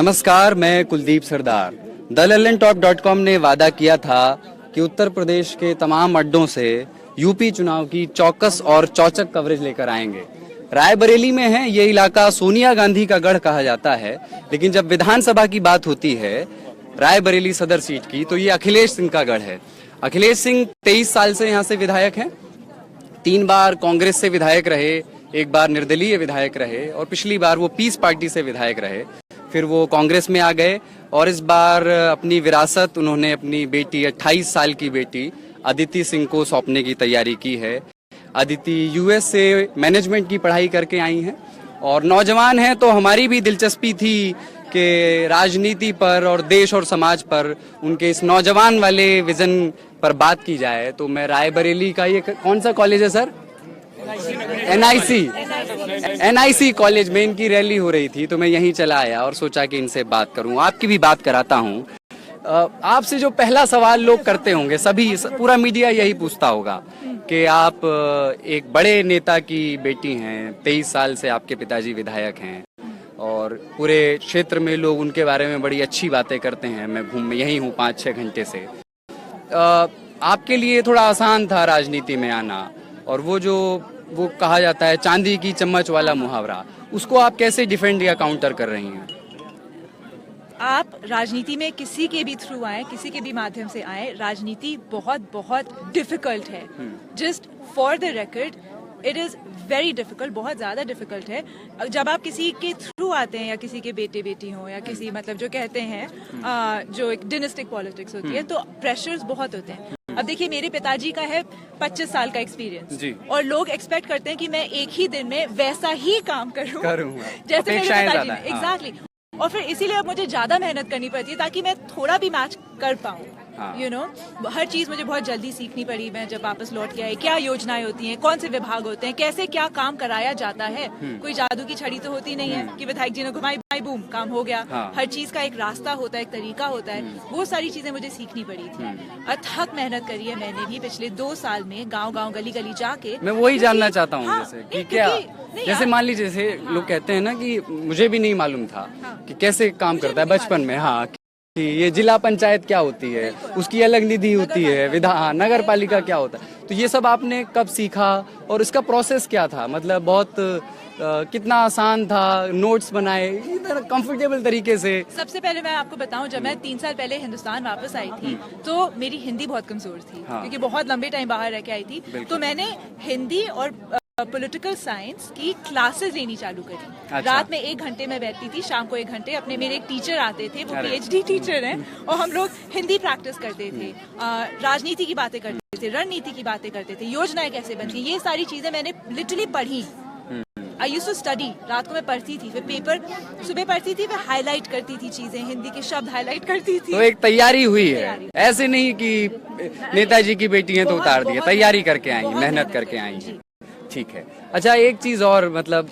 नमस्कार, मैं कुलदीप सरदार। The LLNTop.com ने वादा किया था कि उत्तर प्रदेश के तमाम अड्डों से यूपी चुनाव की चौकस और चौचक कवरेज लेकर आएंगे। रायबरेली में है ये इलाका, सोनिया गांधी का गढ़ कहा जाता है, लेकिन जब विधानसभा की बात होती है रायबरेली सदर सीट की तो ये अखिलेश सिंह का गढ़ है। अखिलेश सिंह 23 साल से यहाँ से विधायक हैं। 3 बार कांग्रेस से विधायक रहे, 1 बार निर्दलीय विधायक रहे और पिछली बार वो पीस पार्टी से विधायक रहे। फिर वो कांग्रेस में आ गए और इस बार अपनी विरासत उन्होंने अपनी बेटी 28 साल की बेटी अदिति सिंह को सौंपने की तैयारी की है। अदिति यूएस से मैनेजमेंट की पढ़ाई करके आई हैं और नौजवान हैं, तो हमारी भी दिलचस्पी थी कि राजनीति पर और देश और समाज पर उनके इस नौजवान वाले विजन पर बात की जाए। तो मैं रायबरेली का, ये कौन सा कॉलेज है सर? एनआईसी कॉलेज में इनकी रैली हो रही थी, तो मैं यहीं चला आया और सोचा कि इनसे बात करूं, आपकी भी बात कराता हूं। आपसे जो पहला सवाल लोग करते होंगे, पूरा मीडिया यही पूछता होगा कि आप एक बड़े नेता की बेटी हैं, 23 साल से आपके पिताजी विधायक हैं और पूरे क्षेत्र में लोग उनके बारे में बड़ी अच्छी बातें करते हैं। मैं यही हूँ 5-6 घंटे से। आपके लिए थोड़ा आसान था राजनीति में आना, और वो कहा जाता है चांदी की चम्मच वाला मुहावरा, उसको आप कैसे डिफेंड या काउंटर कर रही हैं? आप राजनीति में किसी के भी थ्रू आए, किसी के भी माध्यम से आए, राजनीति बहुत बहुत डिफिकल्ट है। Just for the record, it is very difficult, बहुत ज्यादा डिफिकल्ट है। जब आप किसी के थ्रू आते हैं या किसी के बेटे बेटी हो या किसी, मतलब जो कहते हैं जो एक डिनेस्टिक पॉलिटिक्स होती है, तो प्रेशर्स बहुत होते हैं। अब देखिए, मेरे पिताजी का है 25 साल का एक्सपीरियंस और लोग एक्सपेक्ट करते हैं कि मैं एक ही दिन में वैसा ही काम करूं जैसे मेरे पिताजी ने। एग्जैक्टली। और फिर इसीलिए अब मुझे ज्यादा मेहनत करनी पड़ती है ताकि मैं थोड़ा भी मैच कर पाऊं। यू नो, हर चीज मुझे बहुत जल्दी सीखनी पड़ी। मैं जब वापस लौट के आई, क्या योजनाएं होती हैं, कौन से विभाग होते हैं, कैसे क्या काम कराया जाता है। कोई जादू की छड़ी तो होती नहीं है कि विधायक जी ने घुमाई, बूम, काम हो गया। हर चीज का एक रास्ता होता है, एक तरीका होता है। वो सारी चीजें मुझे सीखनी पड़ी थी। अथक मेहनत करी है मैंने भी पिछले 2 साल में, गाँव गाँव गली गली जाके। मैं वही जानना चाहता हूँ, जैसे कि क्या, जैसे मान लीजिए, जैसे लोग कहते हैं ना कि मुझे भी नहीं मालूम था कि कैसे काम करता है बचपन में। हाँ, कि ये जिला पंचायत क्या होती है, उसकी अलग निधि होती है, नगर पालिका क्या होता है, तो ये सब आपने कब सीखा और इसका प्रोसेस क्या था? मतलब बहुत कितना आसान था? नोट्स बनाए कंफर्टेबल तरीके से? सबसे पहले मैं आपको बताऊं, जब मैं 3 साल पहले हिंदुस्तान वापस आई थी तो मेरी हिंदी बहुत कमजोर थी। क्योंकि बहुत लंबे टाइम बाहर रह के आई थी, तो मैंने हिंदी और पॉलिटिकल साइंस की क्लासेस लेनी चालू करी। अच्छा। रात में 1 घंटे में बैठती थी, शाम को 1 घंटे। अपने मेरे एक टीचर आते थे, वो PhD टीचर हैं, और हम लोग हिंदी प्रैक्टिस करते थे, राजनीति की बातें करते थे, रणनीति की बातें करते थे, योजनाएं कैसे बनती, ये सारी चीजें मैंने लिटरली पढ़ी। I used to study. रात को मैं पढ़ती थी, फिर पेपर सुबह पढ़ती थी, फिर हाईलाइट करती थी चीजें, हिंदी के शब्द हाईलाइट करती थी। तो एक तैयारी हुई है, ऐसे नहीं कि नेताजी की बेटी है तो उतार दिया, तैयारी करके आई, मेहनत करके आई। ठीक है। अच्छा, एक चीज और, मतलब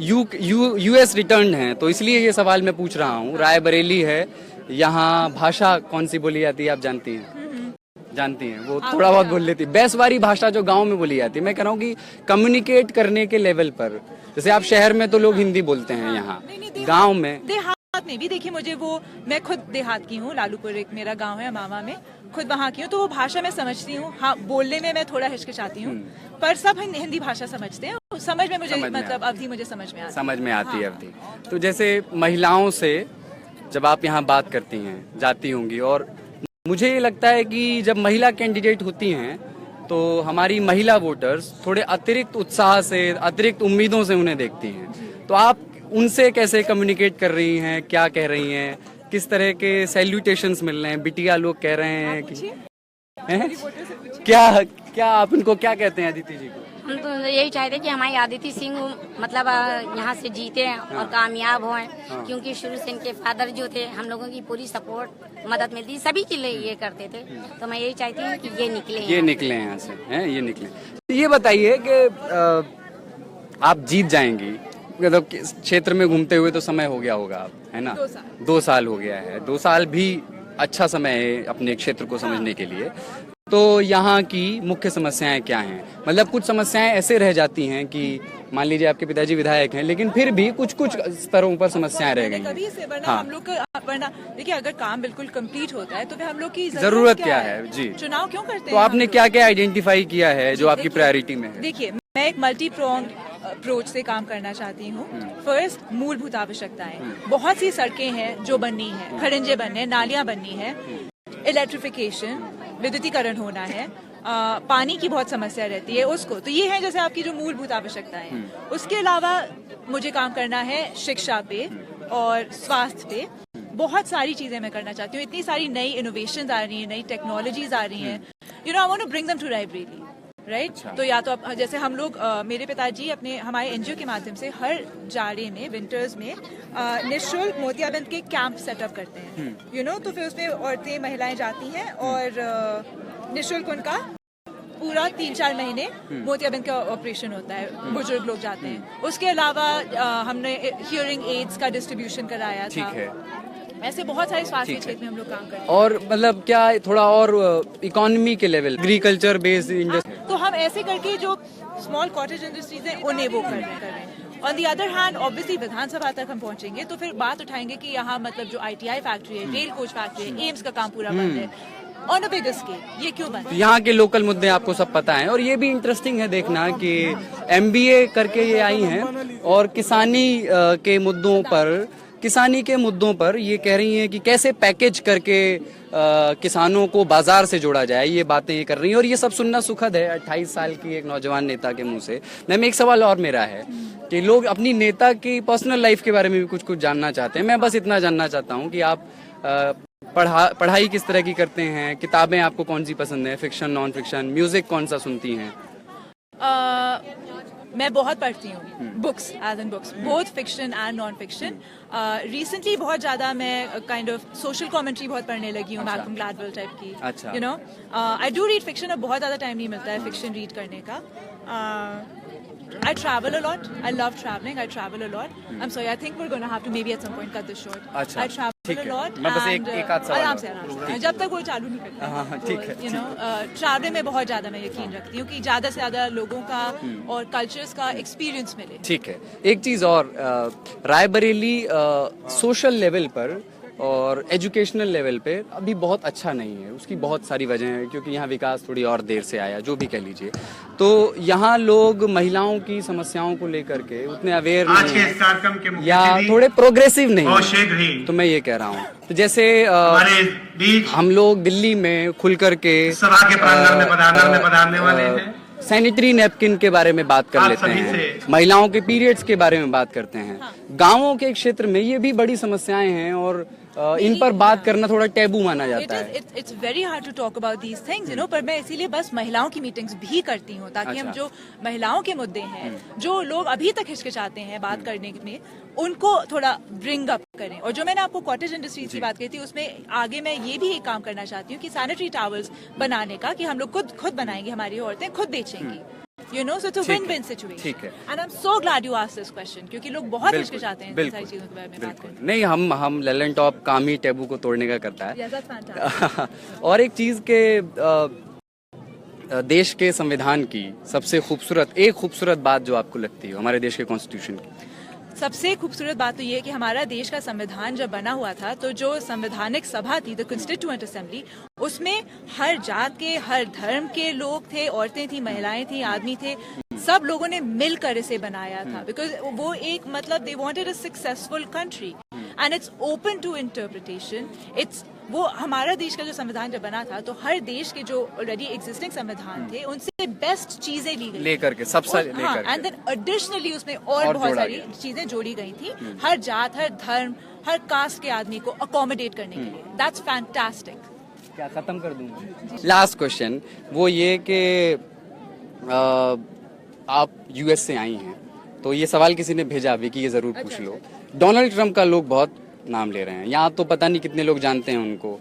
यूएस रिटर्न है, तो इसलिए ये सवाल मैं पूछ रहा हूँ। रायबरेली है, यहाँ भाषा कौन सी बोली जाती है आप जानती हैं? जानती हैं, वो थोड़ा बहुत बोल लेती है। बेसवारी भाषा जो गांव में बोली जाती है। मैं कह रहा हूँ कि कम्युनिकेट करने के लेवल पर, जैसे आप शहर में तो लोग हिंदी बोलते हैं, यहाँ गाँव में, देहात में भी देखिए, मैं खुद देहात की हूँ, लालूपुर एक मेरा गाँव है, मामा में, खुद वहाँ की हूँ, तो वो भाषा मैं समझती हूँ। हाँ, बोलने में मैं थोड़ा हिचकिचाती हूँ, पर सब हिंदी भाषा समझते हैं। समझ में मुझे, मतलब अवधि मुझे समझ में आती है अवधि। तो जैसे महिलाओं से जब आप यहाँ बात करती हैं, जाती होंगी, और मुझे ये लगता है कि जब महिला कैंडिडेट होती हैं तो हमारी महिला वोटर्स थोड़े अतिरिक्त उत्साह से, अतिरिक्त उम्मीदों से उन्हें देखती हैं। तो आप उनसे कैसे कम्युनिकेट कर रही हैं, क्या कह रही हैं, किस तरह के सैल्यूटेशंस मिल रहे हैं? बिटिया लोग कह रहे हैं कि क्या आप उनको क्या कहते हैं अदिति जी को? हम तो यही चाहते कि हमारी अदिति सिंह मतलब यहाँ से जीते और कामयाब हों। क्योंकि शुरू से इनके फादर जो थे, हम लोगों की पूरी सपोर्ट, मदद मिलती, सभी के लिए ये करते थे। तो मैं यही चाहती हूँ कि ये निकले यहाँ से, हैं, ये निकले। तो ये बताइए कि आप जीत जाएंगी, मतलब क्षेत्र में घूमते हुए तो समय हो गया होगा आप, है ना? 2 साल हो गया है। 2 साल भी अच्छा समय है अपने क्षेत्र को समझने के लिए। तो यहाँ की मुख्य समस्याएं क्या हैं? मतलब कुछ समस्याएं ऐसे रह जाती हैं कि मान लीजिए आपके पिताजी विधायक हैं, लेकिन फिर भी कुछ कुछ स्तरों पर समस्याएं रह गई कभी हैं। से वरना हम लोग का वरना देखिए, अगर काम बिल्कुल कंप्लीट होता है तो फिर हम लोग की जरूरत क्या है? जी, चुनाव क्यों करते हैं? तो आपने क्या क्या आइडेंटिफाई किया है जो आपकी देखिए- प्रायोरिटी में है? देखिए, मैं एक मल्टी प्रोंग अप्रोच से काम करना चाहती हूँ। फर्स्ट, मूलभूत आवश्यकताएं, बहुत सी सड़कें हैं जो बननी है, खड़ंजे बनने, नालियां बननी है, इलेक्ट्रिफिकेशन, विद्युतीकरण होना है, पानी की बहुत समस्या रहती है उसको, तो ये है जैसे आपकी जो मूलभूत आवश्यकताएं हैं। उसके अलावा मुझे काम करना है शिक्षा पे और स्वास्थ्य पे। बहुत सारी चीजें मैं करना चाहती हूँ, इतनी सारी नई इनोवेशंस आ रही हैं, नई टेक्नोलॉजीज आ रही हैं, you know, I want to bring them to Raebareli, right? तो या तो जैसे हम लोग मेरे पिताजी हमारे एनजीओ के माध्यम से हर जाड़े में, विंटर्स में निःशुल्क मोतियाबिंद के कैंप सेटअप करते हैं, यू नो। तो फिर उसमें औरतें, महिलाएं जाती हैं और निःशुल्क उनका पूरा 3-4 महीने मोतियाबिंद का ऑपरेशन होता है, बुजुर्ग लोग जाते हैं। उसके अलावा हमने हियरिंग एड्स का डिस्ट्रीब्यूशन कराया था। ठीक है। ऐसे बहुत सारे स्वास्थ्य के क्षेत्र में हम लोग काम करते हैं। और मतलब क्या थोड़ा और इकोनॉमी के लेवल, एग्रीकल्चर बेस्ड इंडस्ट्री, तो हम ऐसे करके जो स्मॉल कॉटेज इंडस्ट्रीज हैं उन्हें वो कर रहे हैं। On the other hand, obviously Vidhan Sabha तक हम पहुंचेंगे तो फिर बात उठाएंगे कि यहाँ मतलब जो ITI फैक्ट्री है, रेल कोच फैक्ट्री है, एम्स का काम पूरा बंद है, ऑन अ बिगर स्केल, ये क्यों बंद है? यहाँ के लोकल मुद्दे आपको सब पता है। और ये भी इंटरेस्टिंग है देखना कि MBA करके ये आई हैं और किसानी के मुद्दों पर ये कह रही हैं कि कैसे पैकेज करके किसानों को बाजार से जोड़ा जाए, ये बातें ये कर रही हैं। और ये सब सुनना सुखद है 28 साल की एक नौजवान नेता के मुंह से। मैम, एक सवाल और मेरा है कि लोग अपनी नेता की पर्सनल लाइफ के बारे में भी कुछ कुछ जानना चाहते हैं। मैं बस इतना जानना चाहता हूँ कि आप पढ़ाई किस तरह की करते हैं, किताबें आपको कौन सी पसंद है, फिक्शन, नॉन फिक्शन, म्यूजिक कौन सा सुनती हैं? मैं बहुत पढ़ती हूँ, books, as in books, both fiction and non fiction. Recently बहुत ज्यादा मैं काइंड ऑफ सोशल कमेंट्री बहुत पढ़ने लगी हूँ, मैल्कम ग्लैडवेल टाइप की, अच्छा। You know. I do read fiction, अब बहुत ज्यादा टाइम नहीं मिलता है फिक्शन रीड करने का। I travel a lot. I love traveling. I travel a lot. I'm sorry. I think we're going to have to maybe at some point cut this short. अच्छा, I travel ठीक a है। lot. मैं बस and, एक आध सवाल आराम और। से जब तक वो चालू नहीं करते। हाँ, ठीक है, यू नो, ट्रैवलिंग में बहुत ज्यादा मैं यकीन रखती हूँ कि ज्यादा से ज्यादा लोगों का और कल्चर्स का एक्सपीरियंस मिले। ठीक है। एक चीज और, रायबरेली सोशल लेवल पर और एजुकेशनल लेवल पे अभी बहुत अच्छा नहीं है। उसकी बहुत सारी वजह है, क्योंकि यहाँ विकास थोड़ी और देर से आया, जो भी कह लीजिए। तो यहाँ लोग महिलाओं की समस्याओं को लेकर के उतने अवेयर नहीं हैं या थोड़े प्रोग्रेसिव नहीं हैं। तो मैं ये कह रहा हूँ, तो जैसे हम लोग दिल्ली में खुल करके सभा के प्रांगण में पधारने वाले हैं। सैनिटरी नैपकिन के बारे में बात कर लेते हैं, महिलाओं के पीरियड्स के बारे में बात करते हैं। गांवों के क्षेत्र में ये भी बड़ी समस्याएं हैं और इन पर बात करना थोड़ा टैबू माना जाता है। It's very hard to talk about these things, you know. पर मैं इसीलिए बस महिलाओं की मीटिंग्स भी करती हूँ ताकि हम जो महिलाओं के मुद्दे हैं, जो लोग अभी तक हिचकिचाते हैं बात करने में, उनको थोड़ा ब्रिंग अप करें। और जो मैंने आपको कॉटेज इंडस्ट्रीज की बात कही थी, उसमें आगे मैं ये भी एक काम करना चाहती हूँ कि सैनिटरी टॉवल्स बनाने का, कि हम लोग खुद बनाएंगे, हमारी औरतें खुद बेचेंगी, you know, so it's a win-win situation. ठीक है। And I'm so glad you asked this question, क्योंकि लोग बहुत हिचकिचाते हैं इन सारी चीजों के बारे में बात करने। नहीं, हम ललन टॉप काम ही टैबू को तोड़ने का करता है। Yes, that's fantastic. और एक चीज के देश के संविधान की सबसे खूबसूरत बात जो आपको लगती है हमारे देश के कॉन्स्टिट्यूशन की? सबसे खूबसूरत बात तो ये है कि हमारा देश का संविधान जब बना हुआ था, तो जो संवैधानिक सभा थी, द कॉन्स्टिट्यूएंट असेंबली, उसमें हर जात के, हर धर्म के लोग थे, औरतें थी, महिलाएं थी, आदमी थे, सब लोगों ने मिलकर इसे बनाया था। बिकॉज वो एक मतलब they wanted a successful country and it's open to interpretation. It's वो हमारा देश का जो संविधान जब बना था, तो हर देश के जो ऑलरेडी एग्जिस्टिंग संविधान थे, उनसे बेस्ट चीजें ली गई, लेकर के सबसे लेकर के, एंड देन एडिशनली उसमें और बहुत सारी चीजें जोड़ी गई थी, हर जात, हर धर्म, हर कास्ट के आदमी को अकोमोडेट करने के लिए। That's fantastic. क्या खत्म कर दूंगा? लास्ट क्वेश्चन वो ये कि आप US से आई हैं, तो ये सवाल किसी ने भेजा अभी कि ये जरूर पूछ लो। डोनाल्ड ट्रंप का लोग बहुत नाम ले रहे हैं, यहाँ तो पता नहीं कितने लोग जानते हैं उनको।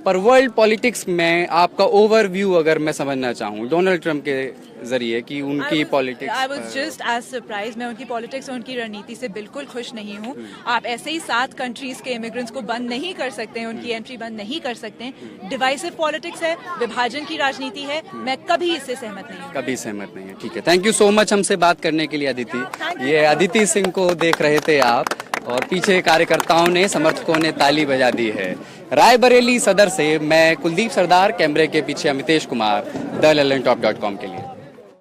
पर वर्ल्ड पॉलिटिक्स में आपका ओवरव्यू अगर मैं समझना चाहूँ डोनाल्ड ट्रंप के जरिए कि उनकी politics I was just as surprise. मैं उनकी पॉलिटिक्स और उनकी रणनीति से बिल्कुल खुश नहीं हूँ। आप ऐसे ही 7 कंट्रीज के इमिग्रेंट्स को बंद नहीं कर सकते हैं, उनकी एंट्री बंद नहीं कर सकते हैं। डिवाइसिव पॉलिटिक्स है, विभाजन की राजनीति है, मैं कभी इससे सहमत नहीं हूँ। कभी सहमत नहीं है। ठीक है, थैंक यू सो मच हमसे बात करने के लिए अदिति। ये अदिति सिंह को देख रहे थे आप और पीछे कार्यकर्ताओं ने, समर्थकों ने ताली बजा दी है। रायबरेली सदर से मैं कुलदीप सरदार, कैमरे के पीछे अमितेश कुमार, द ललन टॉप.com के लिए।